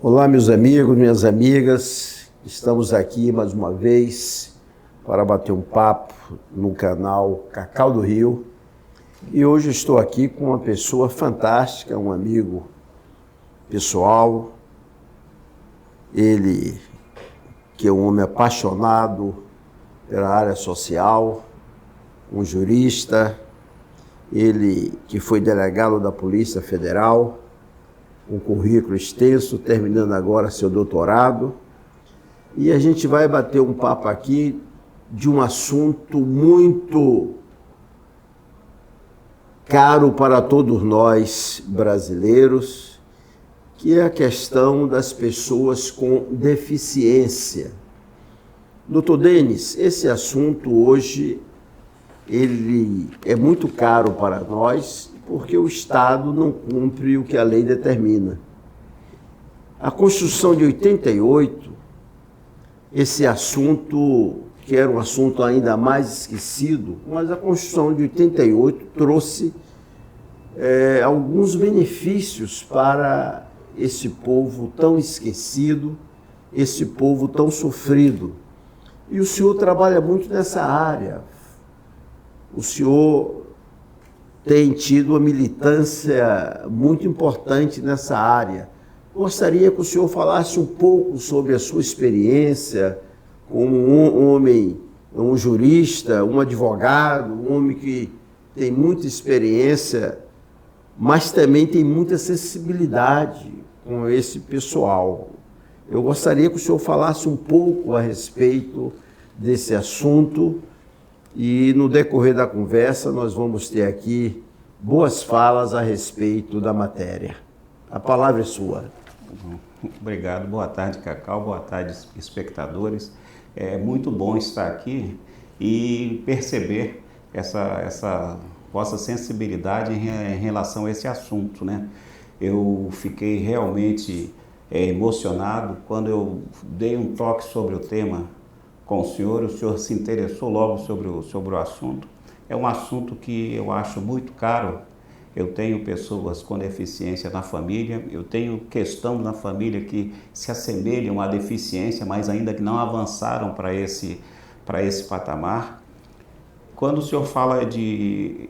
Olá, meus amigos, minhas amigas, estamos aqui mais uma vez para bater um papo no canal Cacau do Rio e hoje estou aqui com uma pessoa fantástica, um amigo pessoal, ele que é um homem apaixonado pela área social, um jurista, ele que foi delegado da Polícia Federal, um currículo extenso, terminando agora seu doutorado. E a gente vai bater um papo aqui de um assunto muito caro para todos nós brasileiros, que é a questão das pessoas com deficiência. Doutor Denis, esse assunto hoje ele é muito caro para nós, porque o Estado não cumpre o que a lei determina. A Constituição de 88, esse assunto, que era um assunto ainda mais esquecido, mas a Constituição de 88 trouxe alguns benefícios para esse povo tão esquecido, esse povo tão sofrido. E o senhor trabalha muito nessa área. O senhor tem tido uma militância muito importante nessa área. Gostaria que o senhor falasse um pouco sobre a sua experiência como um homem, um jurista, um advogado, um homem que tem muita experiência, mas também tem muita sensibilidade com esse pessoal. Eu gostaria que o senhor falasse um pouco a respeito desse assunto. E no decorrer da conversa nós vamos ter aqui boas falas a respeito da matéria. A palavra é sua. Obrigado, boa tarde, Cacau, boa tarde, espectadores. É muito bom estar aqui e perceber essa vossa sensibilidade em relação a esse assunto, né? Eu fiquei realmente emocionado quando eu dei um toque sobre o tema com o senhor se interessou logo sobre o assunto. É um assunto que eu acho muito caro. Eu tenho pessoas com deficiência na família, eu tenho questão na família que se assemelham à deficiência, mas ainda que não avançaram para esse patamar. Quando o senhor fala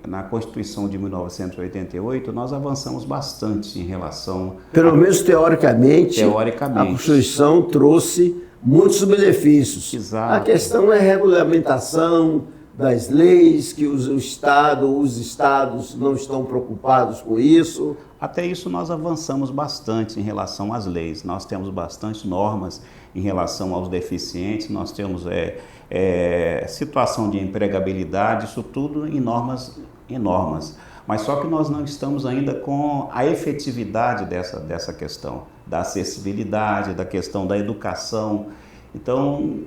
na Constituição de 1988, nós avançamos bastante em relação... Pelo menos teoricamente, a Constituição trouxe muitos benefícios. Exato. A questão é a regulamentação das leis, que os estados não estão preocupados com isso. Até isso nós avançamos bastante em relação às leis. Nós temos bastante normas em relação aos deficientes, nós temos situação de empregabilidade, isso tudo em normas. Mas só que nós não estamos ainda com a efetividade dessa questão, da acessibilidade, da questão da educação. Então,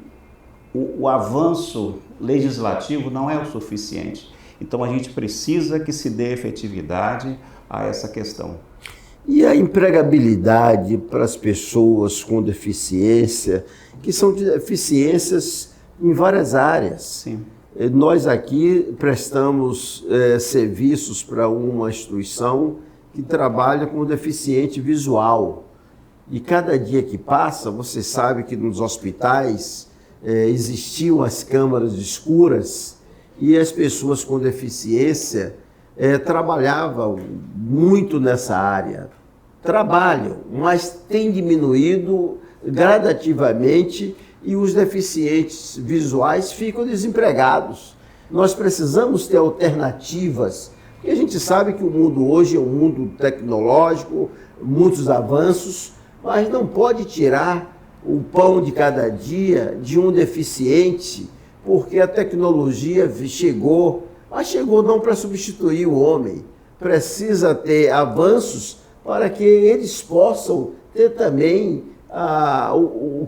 o avanço legislativo não é o suficiente. Então, a gente precisa que se dê efetividade a essa questão. E a empregabilidade para as pessoas com deficiência, que são deficiências em várias áreas. Sim. Nós aqui prestamos serviços para uma instituição que trabalha com deficiente visual. E cada dia que passa, você sabe que nos hospitais existiam as câmaras escuras e as pessoas com deficiência trabalhavam muito nessa área. Trabalham, mas tem diminuído gradativamente e os deficientes visuais ficam desempregados. Nós precisamos ter alternativas, porque a gente sabe que o mundo hoje é um mundo tecnológico, muitos avanços, mas não pode tirar o pão de cada dia de um deficiente, porque a tecnologia chegou, mas chegou não para substituir o homem. Precisa ter avanços para que eles possam ter também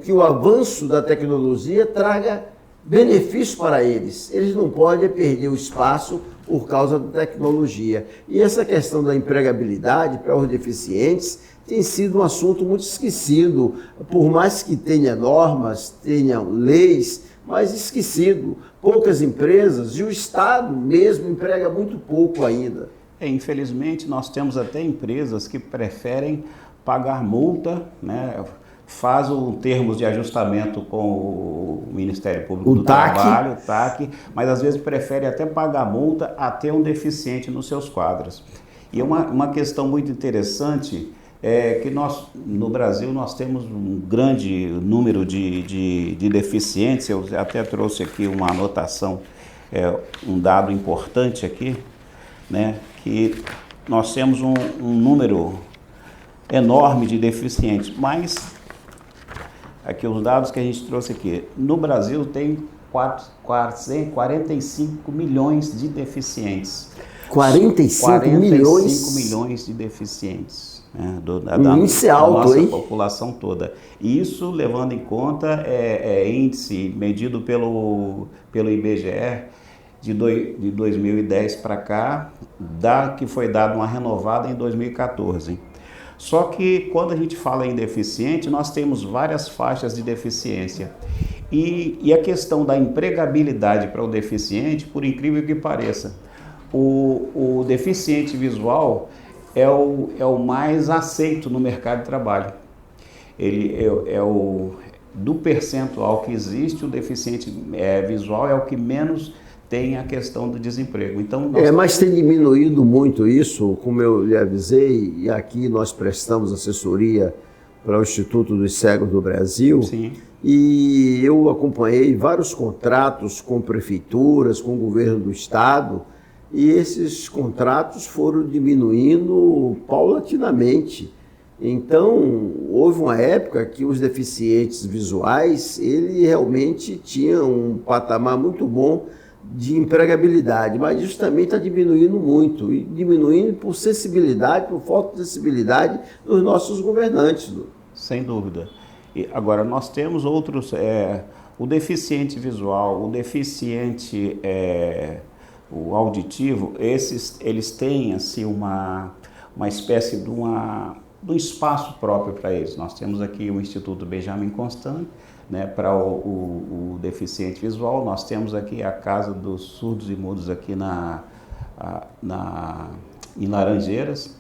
que o avanço da tecnologia traga benefício para eles. Eles não podem perder o espaço por causa da tecnologia. E essa questão da empregabilidade para os deficientes tem sido um assunto muito esquecido, por mais que tenha normas, tenha leis, mas esquecido. Poucas empresas e o Estado mesmo emprega muito pouco ainda. Infelizmente, nós temos até empresas que preferem pagar multa, né? Faz termos de ajustamento com o Ministério Público do Trabalho, o TAC, mas às vezes prefere até pagar multa a ter um deficiente nos seus quadros. E uma questão muito interessante é que nós, no Brasil, nós temos um grande número de deficientes. Eu até trouxe aqui uma anotação, um dado importante aqui, né, que nós temos um número enorme de deficientes, mas aqui os dados que a gente trouxe aqui, no Brasil tem 45 milhões de deficientes. 45 milhões? Milhões de deficientes, né, da nossa população toda. E isso levando em conta índice medido pelo IBGE de 2010 para cá, que foi dada uma renovada em 2014. Só que quando a gente fala em deficiente, nós temos várias faixas de deficiência. E a questão da empregabilidade para o deficiente, por incrível que pareça, o deficiente visual é o mais aceito no mercado de trabalho. Ele do percentual que existe, o deficiente visual é o que menos tem a questão do desemprego. Então, mas tem diminuído muito isso, como eu lhe avisei, e aqui nós prestamos assessoria para o Instituto dos Cegos do Brasil. Sim. E eu acompanhei vários contratos com prefeituras, com o governo do estado, e esses contratos foram diminuindo paulatinamente. Então, houve uma época que os deficientes visuais, ele realmente tinham um patamar muito bom de empregabilidade, mas isso também está diminuindo muito, e diminuindo por sensibilidade, por falta de sensibilidade dos nossos governantes. Sem dúvida. E agora, nós temos outros, o deficiente visual, o deficiente o auditivo, eles têm assim, uma espécie de um espaço próprio para eles. Nós temos aqui o Instituto Benjamin Constant, né, para o deficiente visual. Nós temos aqui a Casa dos Surdos e Mudos aqui em Laranjeiras,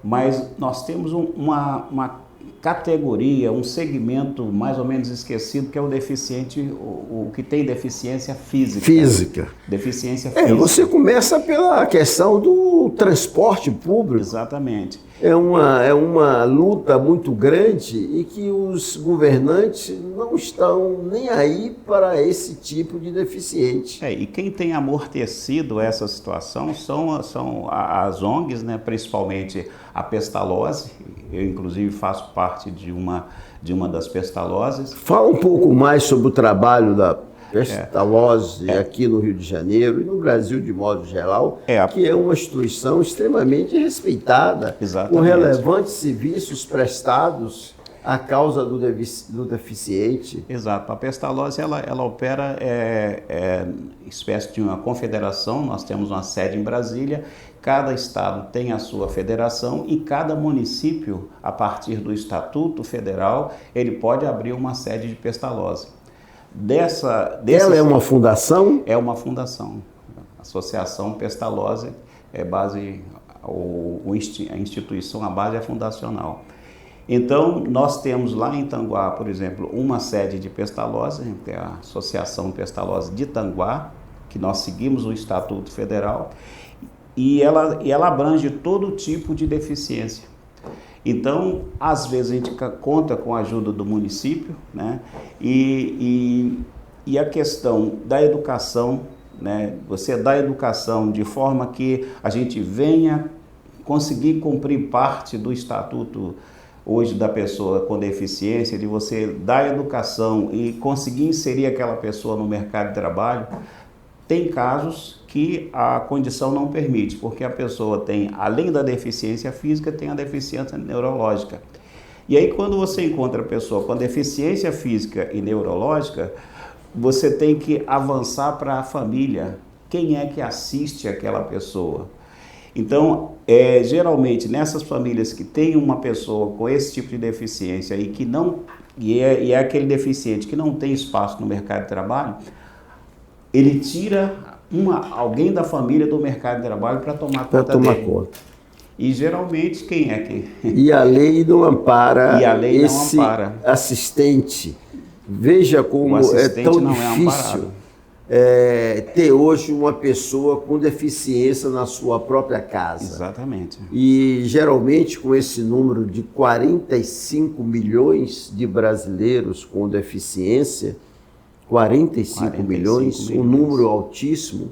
mas nós temos uma categoria, um segmento mais ou menos esquecido, que é o deficiente, o que tem deficiência física. Deficiência física. Você começa pela questão do transporte público. Exatamente. É uma luta muito grande e que os governantes não estão nem aí para esse tipo de deficiente. E quem tem amortecido essa situação são as ONGs, né, principalmente a Pestalozzi. Eu, inclusive, faço parte de uma das Pestalozzi. Fala um pouco mais sobre o trabalho da Pestalozzi aqui no Rio de Janeiro e no Brasil de modo geral, que é uma instituição extremamente respeitada, exatamente, com relevantes serviços prestados à causa do deficiente. Exato. A Pestalozzi, ela opera espécie de uma confederação. Nós temos uma sede em Brasília, cada estado tem a sua federação e cada município, a partir do Estatuto Federal, ele pode abrir uma sede de Pestalozzi. Ela é uma fundação? É uma fundação. A Associação Pestalozzi a instituição, a base é fundacional. Então, nós temos lá em Tanguá, por exemplo, uma sede de Pestalozzi, que é a Associação Pestalozzi de Tanguá, que nós seguimos o Estatuto Federal, e ela abrange todo tipo de deficiência. Então, às vezes a gente conta com a ajuda do município, né? E a questão da educação, né? Você dá educação de forma que a gente venha conseguir cumprir parte do estatuto hoje da pessoa com deficiência, de você dar educação e conseguir inserir aquela pessoa no mercado de trabalho. Tem casos que a condição não permite, porque a pessoa tem, além da deficiência física, tem a deficiência neurológica. E aí, quando você encontra a pessoa com deficiência física e neurológica, você tem que avançar para a família. Quem é que assiste aquela pessoa? Então, geralmente, nessas famílias que tem uma pessoa com esse tipo de deficiência e é aquele deficiente que não tem espaço no mercado de trabalho, ele tira alguém da família do mercado de trabalho para tomar conta dele. E geralmente quem é que... E a lei não ampara E a lei esse não ampara. assistente. Veja como é tão difícil ter hoje uma pessoa com deficiência na sua própria casa. Exatamente. E geralmente com esse número de 45 milhões de brasileiros com deficiência, 45 milhões, um número altíssimo.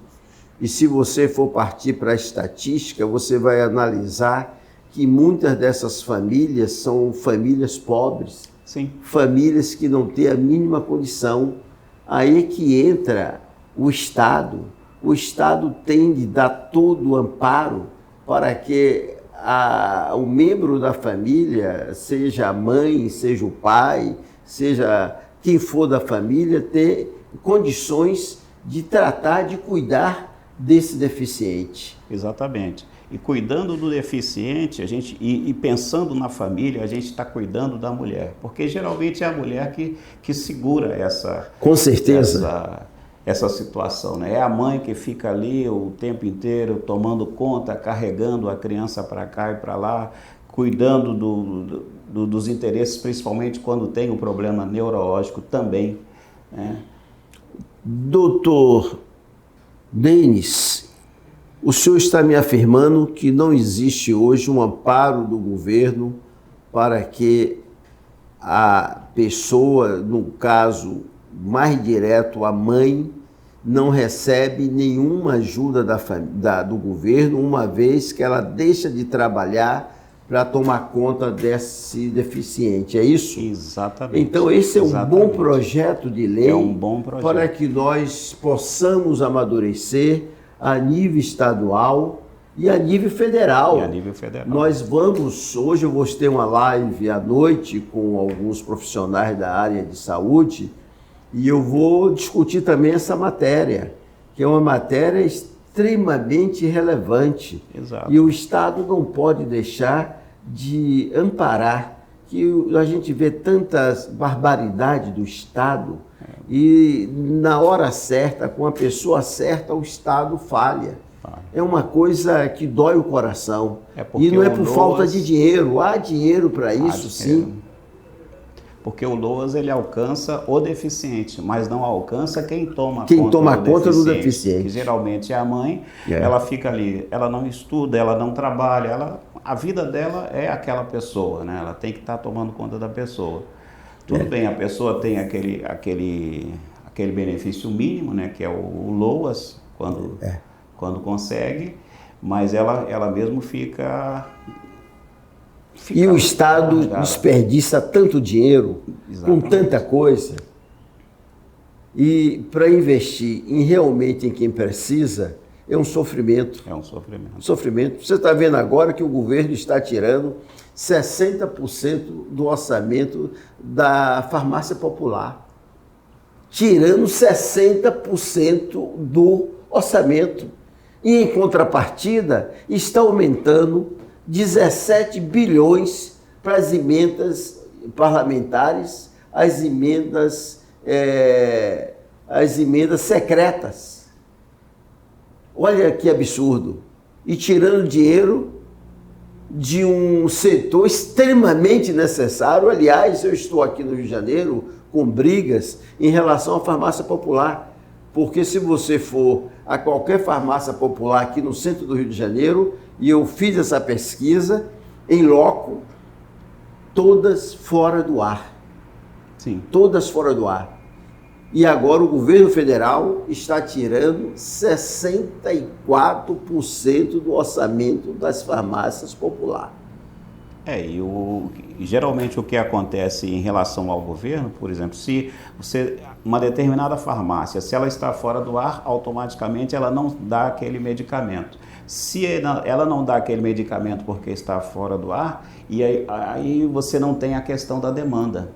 E se você for partir para a estatística, você vai analisar que muitas dessas famílias são famílias pobres, Sim. Famílias que não têm a mínima condição. Aí que entra o Estado. O Estado tem de dar todo o amparo para que o membro da família, seja a mãe, seja o pai, seja quem for da família, ter condições de tratar, de cuidar desse deficiente. Exatamente. E cuidando do deficiente, e pensando na família, a gente está cuidando da mulher. Porque geralmente é a mulher que segura Com certeza. essa situação, né? É a mãe que fica ali o tempo inteiro tomando conta, carregando a criança para cá e para lá, cuidando dos interesses, principalmente quando tem um problema neurológico também, né? Doutor Denis, o senhor está me afirmando que não existe hoje um amparo do governo para que a pessoa, no caso mais direto, a mãe, não recebe nenhuma ajuda do governo, uma vez que ela deixa de trabalhar para tomar conta desse deficiente, é isso? Exatamente. Então esse é um bom projeto de lei. É um bom projeto. Para que nós possamos amadurecer a nível estadual e a nível federal. Hoje eu vou ter uma live à noite com alguns profissionais da área de saúde e eu vou discutir também essa matéria, que é uma matéria extremamente relevante. Exato. E o Estado não pode deixar de amparar, que a gente vê tantas barbaridades do Estado e na hora certa, com a pessoa certa, o Estado falha. É uma coisa que dói o coração. E não é por falta de dinheiro, há dinheiro para isso, sim. Porque o LOAS ele alcança o deficiente, mas não alcança quem toma conta do deficiente. Que geralmente é a mãe, ela fica ali, ela não estuda, ela não trabalha, a vida dela é aquela pessoa, né? Ela tem que estar tomando conta da pessoa. Tudo bem, a pessoa tem aquele benefício mínimo, né? Que é o LOAS, quando consegue, mas ela mesmo fica e o Estado desperdiça tanto dinheiro, com tanta coisa, e para investir realmente em quem precisa, é um sofrimento. É um sofrimento. Sofrimento. Você está vendo agora que o governo está tirando 60% do orçamento da farmácia popular. Tirando 60% do orçamento. E, em contrapartida, está aumentando 17 bilhões para as emendas parlamentares, as emendas secretas. Olha que absurdo. E tirando dinheiro de um setor extremamente necessário. Aliás, eu estou aqui no Rio de Janeiro com brigas em relação à farmácia popular. Porque se você for a qualquer farmácia popular aqui no centro do Rio de Janeiro, e eu fiz essa pesquisa, em loco, todas fora do ar. Sim. Todas fora do ar. E agora o governo federal está tirando 64% do orçamento das farmácias populares. Geralmente o que acontece em relação ao governo, por exemplo, se uma determinada farmácia, se ela está fora do ar, automaticamente ela não dá aquele medicamento. Se ela não dá aquele medicamento porque está fora do ar, e aí você não tem a questão da demanda.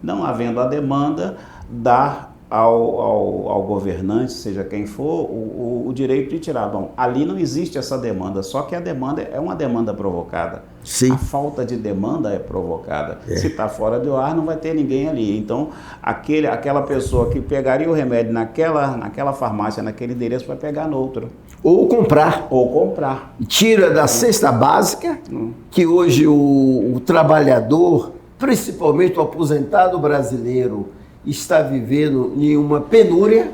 Não havendo a demanda, dá ao governante, seja quem for, o direito de tirar. Bom, ali não existe essa demanda, só que a demanda é uma demanda provocada. Sim. A falta de demanda é provocada. Se está fora do ar, não vai ter ninguém ali. Então, aquela pessoa que pegaria o remédio naquela farmácia, naquele endereço, vai pegar no outro. Ou comprar. Ou comprar. Tira da cesta básica, que hoje o trabalhador, principalmente o aposentado brasileiro, está vivendo em uma penúria,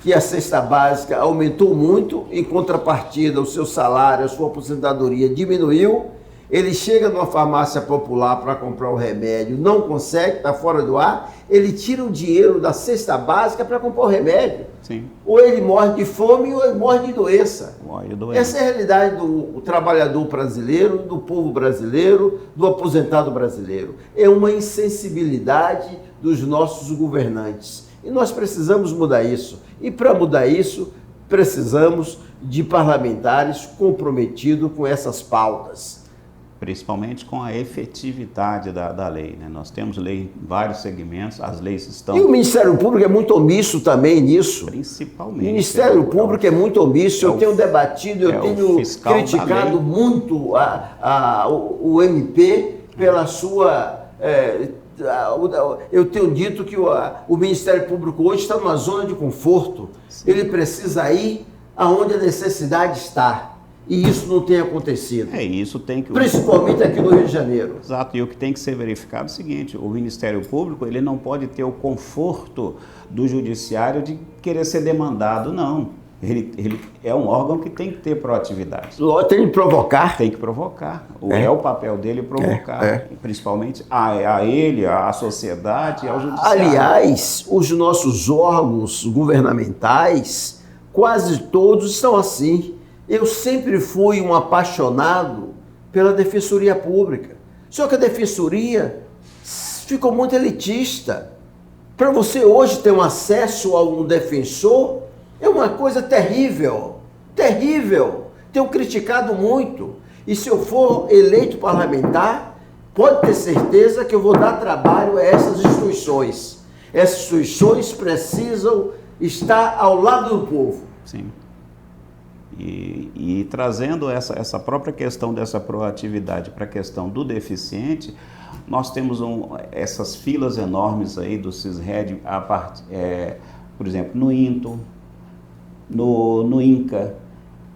que a cesta básica aumentou muito, em contrapartida o seu salário, a sua aposentadoria diminuiu, ele chega numa farmácia popular para comprar o remédio, não consegue, está fora do ar, ele tira o dinheiro da cesta básica para comprar o remédio. Sim. Ou ele morre de fome ou ele morre de doença. Morre de doença. Essa é a realidade do trabalhador brasileiro, do povo brasileiro, do aposentado brasileiro. É uma insensibilidade dos nossos governantes. E nós precisamos mudar isso. E para mudar isso, precisamos de parlamentares comprometidos com essas pautas. Principalmente com a efetividade da lei, né? Nós temos lei em vários segmentos, as leis estão... E o Ministério Público é muito omisso também nisso. Principalmente. O Ministério Público é muito omisso. Eu tenho debatido, eu tenho criticado muito o MP pela sua... eu tenho dito que o Ministério Público hoje está numa zona de conforto. Sim. Ele precisa ir aonde a necessidade está. E isso não tem acontecido. Isso tem que... Principalmente aqui no Rio de Janeiro. Exato. E o que tem que ser verificado é o seguinte: o Ministério Público, ele não pode ter o conforto do judiciário de querer ser demandado, não. Ele é um órgão que tem que ter proatividade. Tem que provocar. Tem que provocar. É o papel dele provocar. Principalmente a ele, à sociedade e ao judiciário. Aliás, os nossos órgãos governamentais, quase todos estão assim. Eu sempre fui um apaixonado pela Defensoria Pública. Só que a Defensoria ficou muito elitista. Para você hoje ter um acesso a um defensor, é uma coisa terrível. Terrível. Tenho criticado muito. E se eu for eleito parlamentar, pode ter certeza que eu vou dar trabalho a essas instituições. Essas instituições precisam estar ao lado do povo. Sim. E trazendo essa própria questão dessa proatividade para a questão do deficiente, nós temos essas filas enormes aí do CISRED, por exemplo, no INTO, no INCA,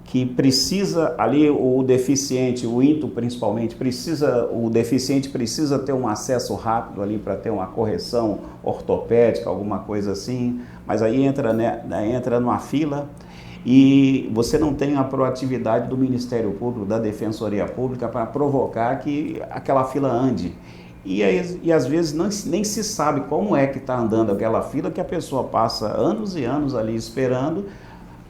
que precisa ali o deficiente, o INTO principalmente, o deficiente precisa ter um acesso rápido ali para ter uma correção ortopédica, alguma coisa assim, mas aí entra numa fila. E você não tem a proatividade do Ministério Público, da Defensoria Pública, para provocar que aquela fila ande. E às vezes nem se sabe como é que está andando aquela fila, que a pessoa passa anos e anos ali esperando.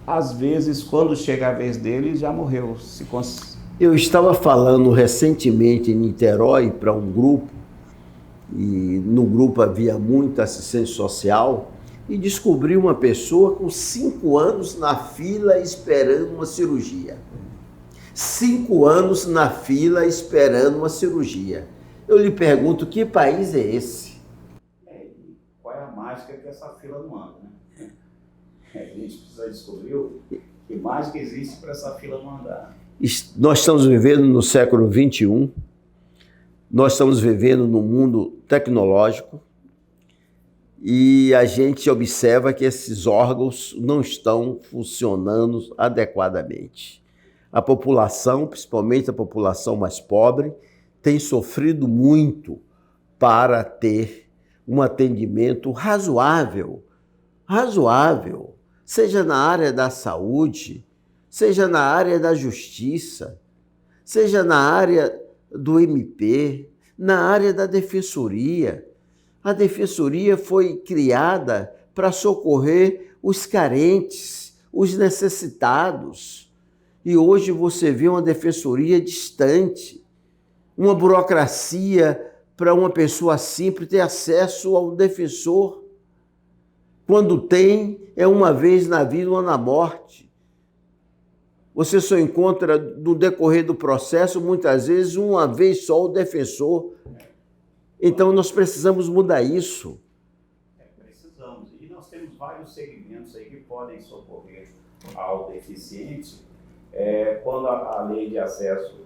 Às vezes, quando chega a vez dele, já morreu. Eu estava falando recentemente em Niterói para um grupo, e no grupo havia muita assistência social, e descobri uma pessoa com 5 anos na fila esperando uma cirurgia. 5 anos na fila esperando uma cirurgia. Eu lhe pergunto, que país é esse? Qual é a mágica que essa fila não anda, né? A gente precisa descobrir que mágica existe para essa fila não andar. Nós estamos vivendo no século XXI, nós estamos vivendo num mundo tecnológico, e a gente observa que esses órgãos não estão funcionando adequadamente. A população, principalmente a população mais pobre, tem sofrido muito para ter um atendimento razoável, seja na área da saúde, seja na área da justiça, seja na área do MP, na área da defensoria. A Defensoria foi criada para socorrer os carentes, os necessitados. E hoje você vê uma Defensoria distante, uma burocracia para uma pessoa simples ter acesso ao defensor. Quando tem, é uma vez na vida ou na morte. Você só encontra, no decorrer do processo, muitas vezes, uma vez só o defensor. Então, nós precisamos mudar isso. vários segmentos aí que podem socorrer ao deficiente quando a lei de acesso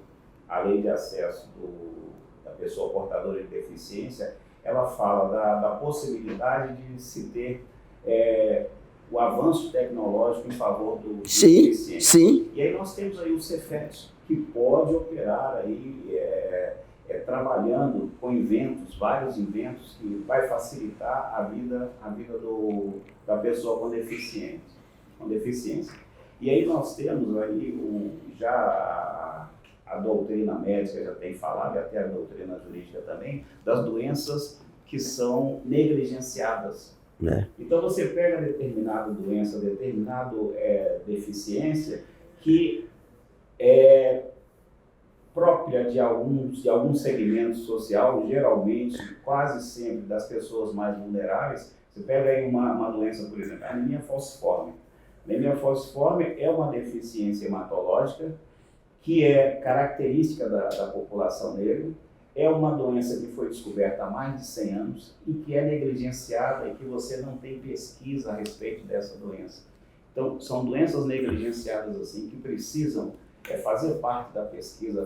da pessoa portadora de deficiência, ela fala da possibilidade de se ter o avanço tecnológico em favor do deficiente. Sim. E aí nós temos aí o Cefet, que pode operar aí trabalhando com vários inventos que vai facilitar a vida da pessoa com deficiência. E aí nós temos aí já a doutrina médica já tem falado, e até a doutrina jurídica também, das doenças que são negligenciadas. Então você pega determinada doença, determinada deficiência que é própria de algum segmento social, geralmente, quase sempre das pessoas mais vulneráveis. Você pega aí uma doença, por exemplo, a anemia falciforme. A anemia falciforme é uma deficiência hematológica que é característica da população negra, é uma doença que foi descoberta há mais de 100 anos e que é negligenciada e que você não tem pesquisa a respeito dessa doença. Então, são doenças negligenciadas assim que precisam fazer parte da pesquisa,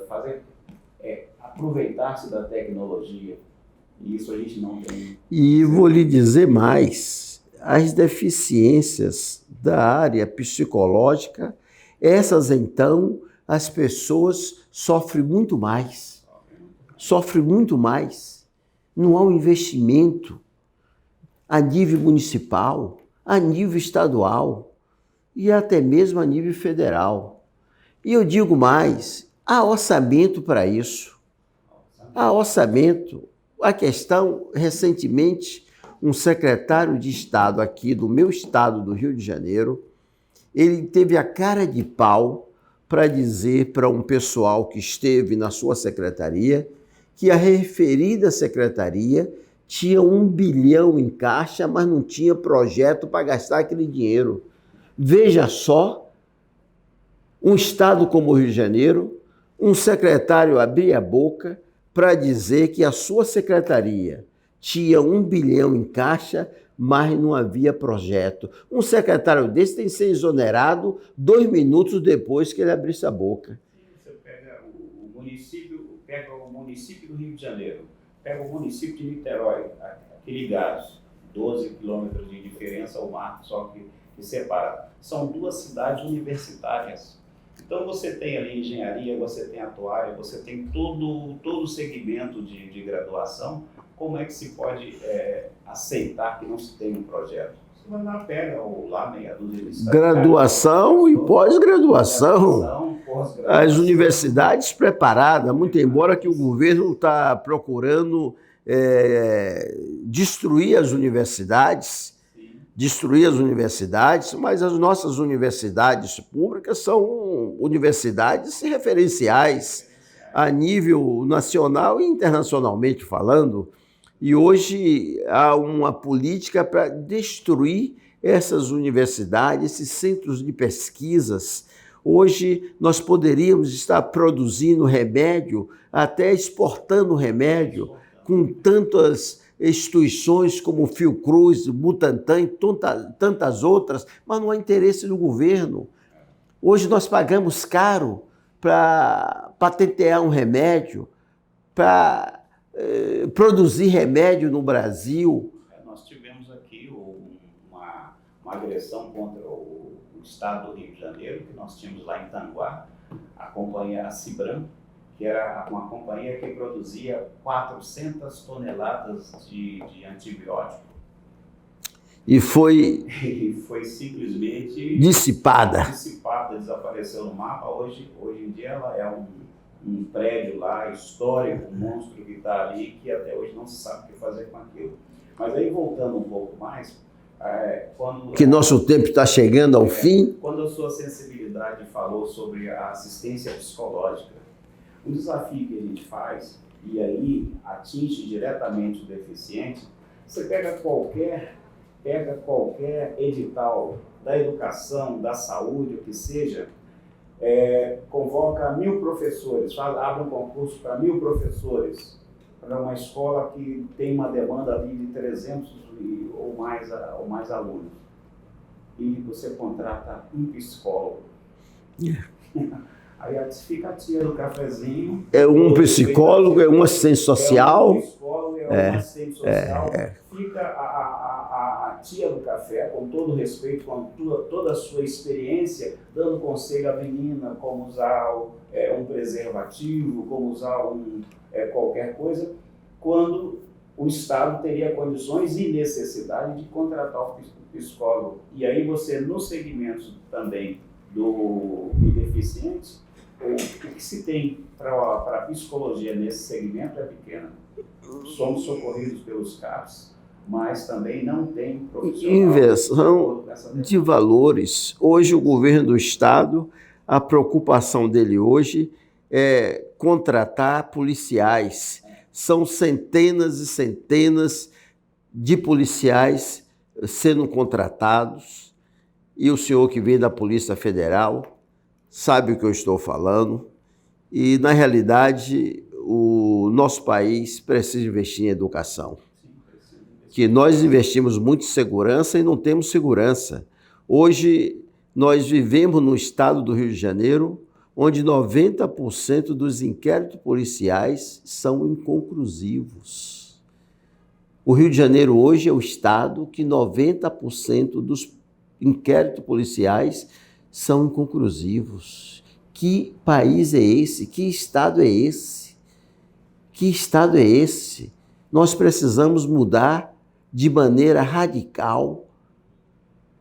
aproveitar-se da tecnologia. E isso a gente não tem. E vou lhe dizer mais, as deficiências da área psicológica, essas então, as pessoas sofrem muito mais. Não há um investimento a nível municipal, a nível estadual e até mesmo a nível federal. E eu digo mais, há orçamento para isso. Há orçamento. A questão, recentemente, um secretário de Estado aqui do meu estado, do Rio de Janeiro, ele teve a cara de pau para dizer para um pessoal que esteve na sua secretaria que a referida secretaria tinha 1 bilhão em caixa, mas não tinha projeto para gastar aquele dinheiro. Veja só, um estado como o Rio de Janeiro, um secretário abria a boca para dizer que a sua secretaria tinha 1 bilhão em caixa, mas não havia projeto. Um secretário desse tem que ser exonerado 2 minutos depois que ele abrisse a boca. Você pega o município do Rio de Janeiro, pega o município de Niterói, aqui ligados, 12 quilômetros de diferença ao mar, só que separa. São 2 cidades universitárias. Então você tem ali engenharia, você tem atuária, você tem todo o segmento de graduação. Como é que se pode aceitar que não se tem um projeto? Você vai lá, pega lá meia dúzia de estados. Graduação e pós-graduação. As universidades preparadas, muito embora que o governo está procurando destruir as universidades, mas as nossas universidades públicas são universidades referenciais a nível nacional e internacionalmente falando. E hoje há uma política para destruir essas universidades, esses centros de pesquisas. Hoje nós poderíamos estar produzindo remédio, até exportando remédio, com tantas instituições como Fiocruz, Butantan e tantas outras, mas não há interesse do governo. Hoje nós pagamos caro para patentear um remédio, para produzir remédio no Brasil. Nós tivemos aqui uma agressão contra o estado do Rio de Janeiro, que nós tínhamos lá em Tanguá, a companhia Cibram, que era uma companhia que produzia 400 toneladas de antibiótico. E foi simplesmente dissipada, desapareceu no mapa. Hoje em dia ela é um prédio lá histórico, um monstro que está ali, que até hoje não se sabe o que fazer com aquilo. Mas aí, voltando um pouco mais, que nosso tempo está chegando ao fim. Quando a sua sensibilidade falou sobre a assistência psicológica, o desafio que a gente faz, e aí atinge diretamente o deficiente, você pega qualquer edital da educação, da saúde, o que seja, convoca 1.000 professores, abre um concurso para 1.000 professores, para uma escola que tem uma demanda ali de 300 ou mais alunos. e você contrata um psicólogo. Aí fica a tia do cafezinho. É um psicólogo, é um assistente social. É um psicólogo, é um assistente social. Fica a tia do café, com todo respeito, com toda a sua experiência, dando conselho à menina como usar um preservativo, como usar qualquer coisa, quando o Estado teria condições e necessidade de contratar o psicólogo. E aí você, no segmento também do deficiente, o que se tem para a psicologia nesse segmento é pequeno. Somos socorridos pelos CAPs, mas também não tem profissional. Inversão de valores. Hoje o governo do Estado, a preocupação dele hoje é contratar policiais. São centenas e centenas de policiais sendo contratados, e o senhor que vem da Polícia Federal sabe o que eu estou falando, e na realidade o nosso país precisa investir em educação. Que nós investimos muito em segurança e não temos segurança. Hoje nós vivemos no estado do Rio de Janeiro, onde 90% dos inquéritos policiais são inconclusivos. O Rio de Janeiro hoje é o estado que 90% dos inquéritos policiais são inconclusivos. Que país é esse? Que estado é esse? Que estado é esse? Nós precisamos mudar de maneira radical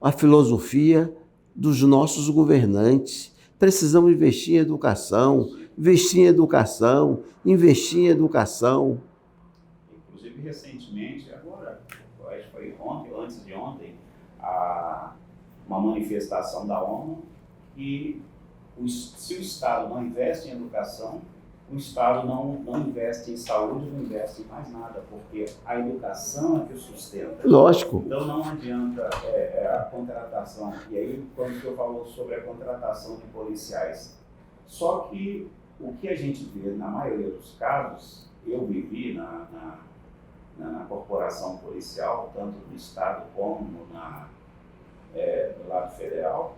a filosofia dos nossos governantes. Precisamos investir em educação, investir em educação, investir em educação. Inclusive, recentemente, agora, acho que foi ontem, ou antes de ontem, uma manifestação da ONU, e se o Estado não investe em educação, o Estado não investe em saúde, não investe em mais nada, porque a educação é que o sustenta. Lógico. Então não adianta a contratação. E aí, quando eu falo sobre a contratação de policiais, só que o que a gente vê na maioria dos casos, eu vivi na corporação policial, tanto no Estado como do lado federal.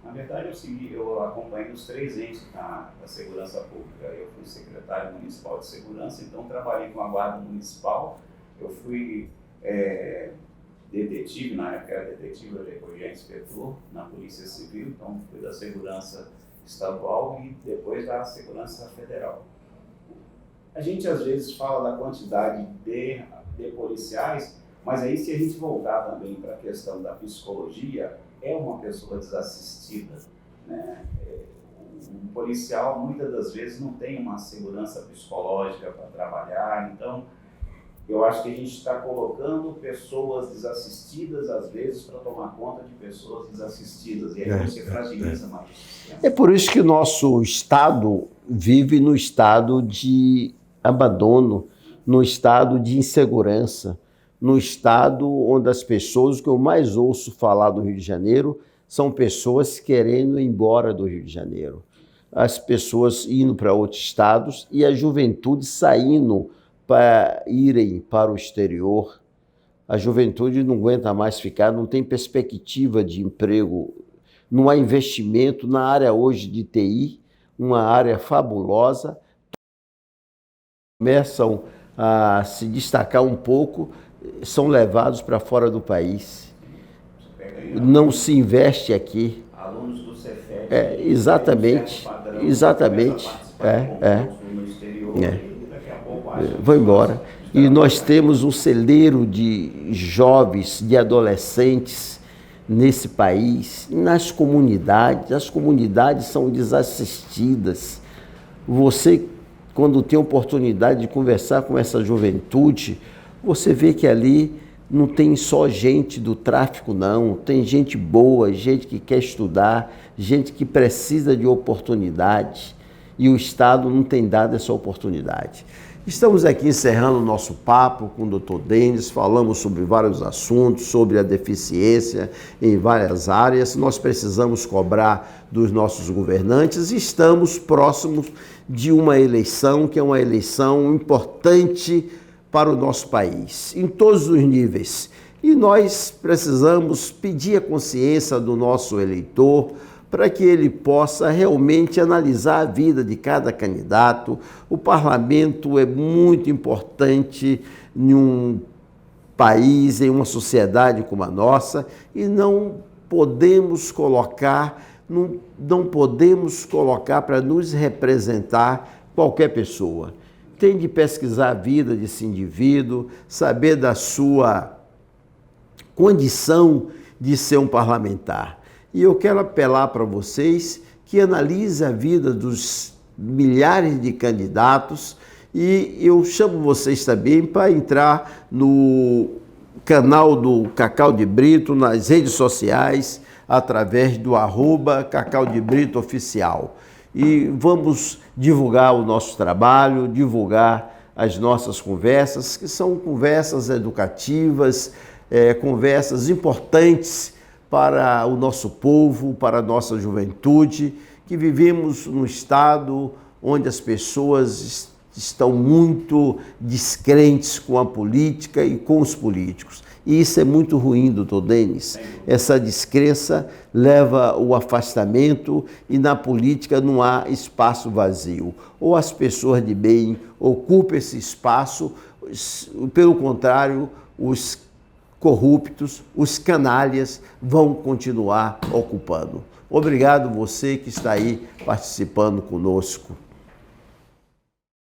Na verdade, eu acompanhei os 3 entes da segurança pública. Eu fui secretário municipal de segurança, então trabalhei com a guarda municipal. Eu fui detetive, na época era detetive, eu depois já inspetor na Polícia Civil, então fui da segurança estadual e depois da segurança federal. A gente às vezes fala da quantidade de policiais, mas aí se a gente voltar também para a questão da psicologia, é uma pessoa desassistida, né? Um policial muitas das vezes não tem uma segurança psicológica para trabalhar, então eu acho que a gente está colocando pessoas desassistidas às vezes para tomar conta de pessoas desassistidas, e aí você fragiliza mais o sistema. É por isso que o nosso Estado vive no estado de abandono, no estado de insegurança, no estado onde as pessoas, o que eu mais ouço falar do Rio de Janeiro, são pessoas querendo ir embora do Rio de Janeiro. As pessoas indo para outros estados e a juventude saindo para irem para o exterior. A juventude não aguenta mais ficar, não tem perspectiva de emprego, não há investimento na área hoje de TI, uma área fabulosa. Começam a se destacar um pouco, são levados para fora do país. Não se investe aqui. Alunos do Cefet, exatamente. Vão embora. E nós temos um celeiro de jovens, de adolescentes nesse país, nas comunidades. As comunidades são desassistidas. Você, quando tem oportunidade de conversar com essa juventude, você vê que ali não tem só gente do tráfico, não. Tem gente boa, gente que quer estudar, gente que precisa de oportunidade, e o Estado não tem dado essa oportunidade. Estamos aqui encerrando o nosso papo com o Dr. Denis, falamos sobre vários assuntos, sobre a deficiência em várias áreas. Nós precisamos cobrar dos nossos governantes e estamos próximos de uma eleição que é uma eleição importante para o nosso país, em todos os níveis. E nós precisamos pedir a consciência do nosso eleitor para que ele possa realmente analisar a vida de cada candidato. O parlamento é muito importante em um país, em uma sociedade como a nossa, e não podemos colocar para nos representar qualquer pessoa. Tem de pesquisar a vida desse indivíduo, saber da sua condição de ser um parlamentar. E eu quero apelar para vocês que analisem a vida dos milhares de candidatos, e eu chamo vocês também para entrar no canal do Cacau de Brito nas redes sociais, através do @Cacau de Brito Oficial. E vamos divulgar o nosso trabalho, divulgar as nossas conversas, que são conversas educativas, conversas importantes para o nosso povo, para a nossa juventude, que vivemos num estado onde as pessoas estão muito descrentes com a política e com os políticos. E isso é muito ruim, doutor Denis. Essa descrença leva ao afastamento, e na política não há espaço vazio. Ou as pessoas de bem ocupam esse espaço, pelo contrário, os corruptos, os canalhas vão continuar ocupando. Obrigado você que está aí participando conosco.